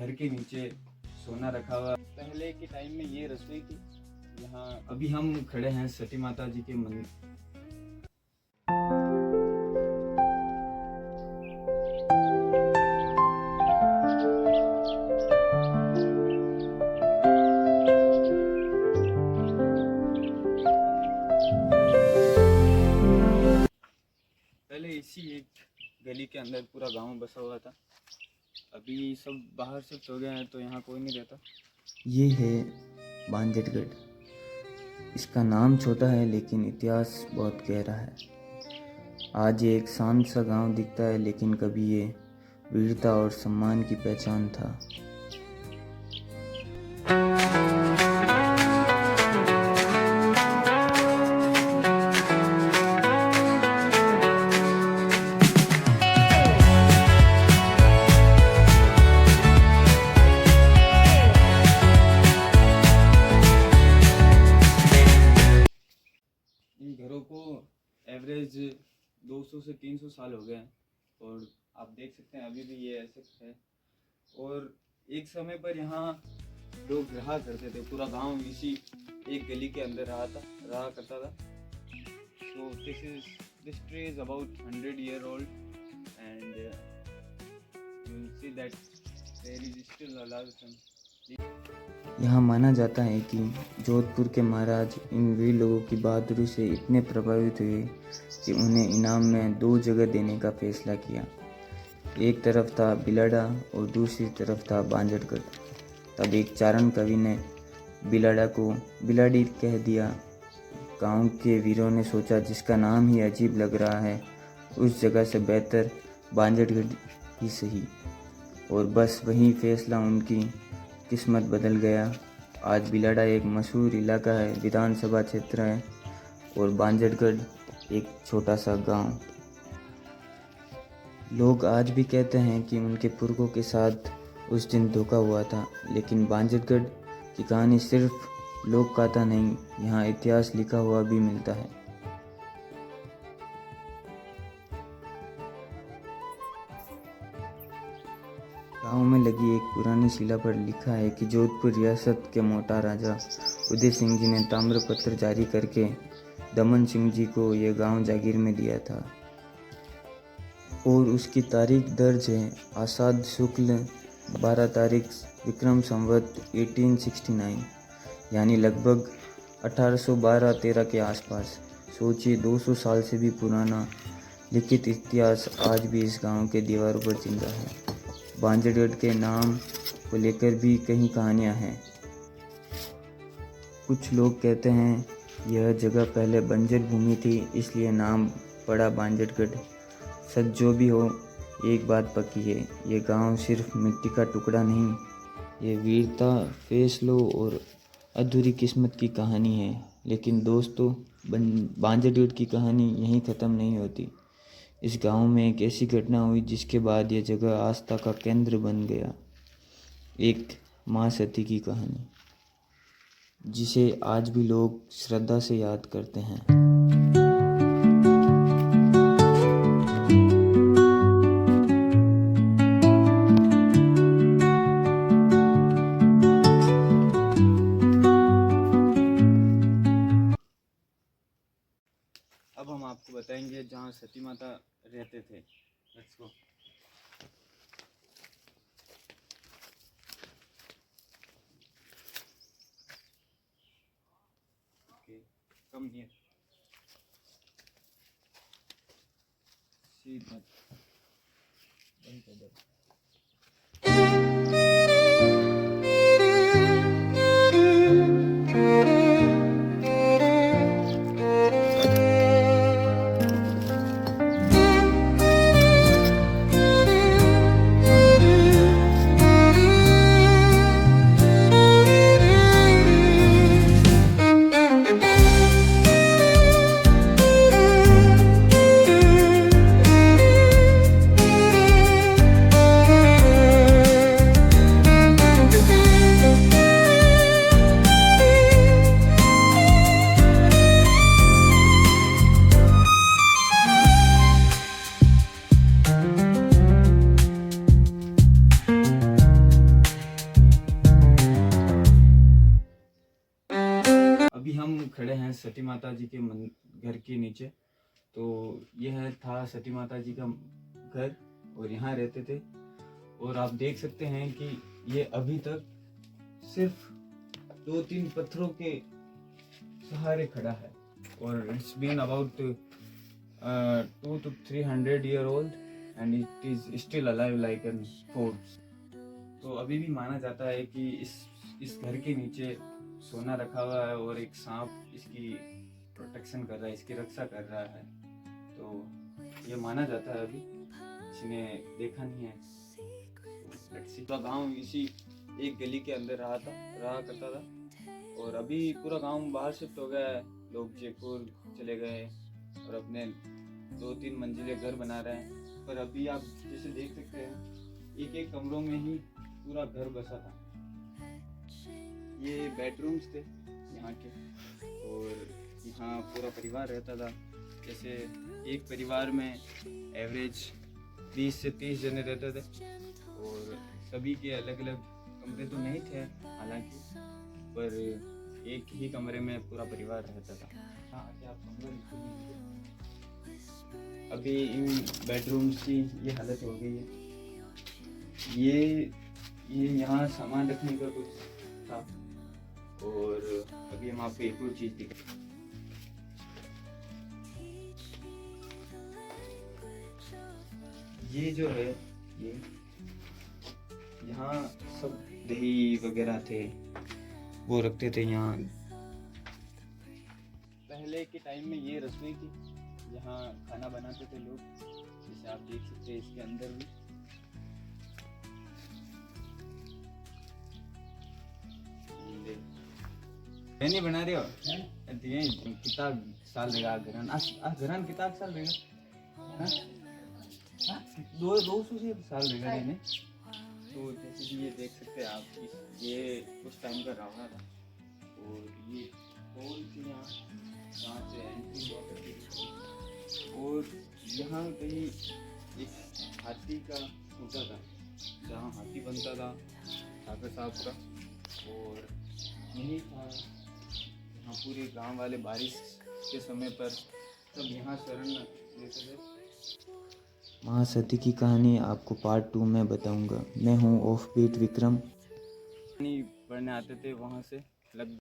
घर के नीचे सोना रखा हुआ। पहले के टाइम में ये रसोई थी। यहाँ अभी हम खड़े हैं सती माता जी के मंदिर। पहले इसी एक गली के अंदर पूरा गांव बसा हुआ था। अभी सब बाहर शिफ्ट हो गए हैं तो यहाँ कोई नहीं रहता। ये है बांजटगढ़। इसका नाम छोटा है लेकिन इतिहास बहुत गहरा है। आज ये एक शांत सा गांव दिखता है लेकिन कभी ये वीरता और सम्मान की पहचान था। इन घरों को एवरेज 200 से 300 साल हो गए हैं और आप देख सकते हैं अभी भी ये ऐसे है। और एक समय पर यहाँ लोग रहा करते थे। पूरा गांव इसी एक गली के अंदर रहा करता था। So this tree is about 100 year old and you will see that there is still a lot of यहाँ माना जाता है कि जोधपुर के महाराज इन वीर लोगों की बहादुरी से इतने प्रभावित हुए कि उन्हें इनाम में 2 जगह देने का फैसला किया। एक तरफ था बिलाड़ा और दूसरी तरफ था बांजटगढ़। तब एक चारण कवि ने बिलाड़ा को बिलाड़ी कह दिया। गांव के वीरों ने सोचा जिसका नाम ही अजीब लग रहा है उस जगह से बेहतर बांजटगढ़ ही सही, और बस वही फैसला उनकी किस्मत बदल गया। आज बिलाड़ा एक मशहूर इलाका है, विधानसभा क्षेत्र है, और बांजटगढ़ एक छोटा सा गांव। लोग आज भी कहते हैं कि उनके पुरखों के साथ उस दिन धोखा हुआ था, लेकिन बांजटगढ़ की कहानी सिर्फ लोक कथा नहीं, यहाँ इतिहास लिखा हुआ भी मिलता है। गांव में लगी एक पुरानी शिला पर लिखा है कि जोधपुर रियासत के मोटा राजा उदय सिंह जी ने ताम्रपत्र जारी करके दमन सिंह जी को यह गांव जागीर में दिया था, और उसकी तारीख दर्ज है आषाढ़ शुक्ल 12 तारीख विक्रम संवत 1869, यानी लगभग 1812-13 के आसपास। सोचिए 200 साल से भी पुराना लिखित इतिहास आज भी इस गांव के दीवारों पर जिंदा है। बांजटगढ़ के नाम को लेकर भी कई कहानियां हैं। कुछ लोग कहते हैं यह जगह पहले बंजर भूमि थी इसलिए नाम पड़ा बांजटगढ़। सच जो भी हो, एक बात पक्की है, ये गांव सिर्फ मिट्टी का टुकड़ा नहीं, ये वीरता, फैसलों और अधूरी किस्मत की कहानी है। लेकिन दोस्तों, बांजटगढ़ की कहानी यहीं ख़त्म नहीं होती। इस गांव में एक ऐसी घटना हुई जिसके बाद यह जगह आस्था का केंद्र बन गया। एक माँ सती की कहानी जिसे आज भी लोग श्रद्धा से याद करते हैं। अब हम आपको बताएंगे जहाँ सती माता रहते थे। Let's go. Okay, come here. See that. खड़े हैं सती माता जी के घर के नीचे। तो यह था सती माता जी का घर और यहाँ रहते थे। और आप देख सकते हैं कि ये अभी तक सिर्फ 2-3 पत्थरों के सहारे खड़ा है। और it's been about 200 to 300 year old and it is still alive like an fort। तो अभी भी माना जाता है कि इस घर के नीचे सोना रखा हुआ है और एक सांप इसकी प्रोटेक्शन कर रहा है, इसकी रक्षा कर रहा है। तो ये माना जाता है, अभी किसी ने देखा नहीं है। पूरा गांव इसी एक गली के अंदर रहा करता था और अभी पूरा गांव बाहर शिफ्ट हो गया है। लोग जयपुर चले गए और अपने 2-3 मंजिले घर बना रहे हैं। पर अभी आप जैसे देख सकते हैं एक एक कमरों में ही पूरा घर बसा था। ये बेडरूम्स थे यहाँ के और यहाँ पूरा परिवार रहता था। जैसे एक परिवार में एवरेज 20 से 30 जने रहते थे और सभी के अलग अलग कमरे तो नहीं थे हालांकि, पर एक ही कमरे में पूरा परिवार रहता था। अभी इन बेडरूम्स की ये हालत हो गई है। ये यहाँ सामान रखने का कुछ था। और अभी हम आपको एक और चीज दिखाते हैं। ये जो है ये यहाँ सब दही वगैरह थे वो रखते थे यहाँ। पहले के टाइम में ये रसोई थी, यहाँ खाना बनाते थे लोग, जैसे आप देख सकते हैं इसके अंदर भी। नहीं बना रहे हो किताब साल लेगा घरान किताब साल लेगा 200 से साल लेगा ने। तो जैसे कि ये देख सकते हैं आप, ये उस टाइम का रावणा था और ये कौन सी यहाँ से एंट्री हुआ करती थी। और यहाँ कहीं एक हाथी का खूंटा था जहाँ हाथी बनता था ठाकर साहब का। और यही था यहाँ पूरे गांव वाले बारिश के समय पर सब यहाँ शरण लेते थे। महासती की कहानी आपको पार्ट 2 में बताऊंगा। मैं हूँ ऑफ बीट विक्रम। पढ़ने आते थे वहाँ से लग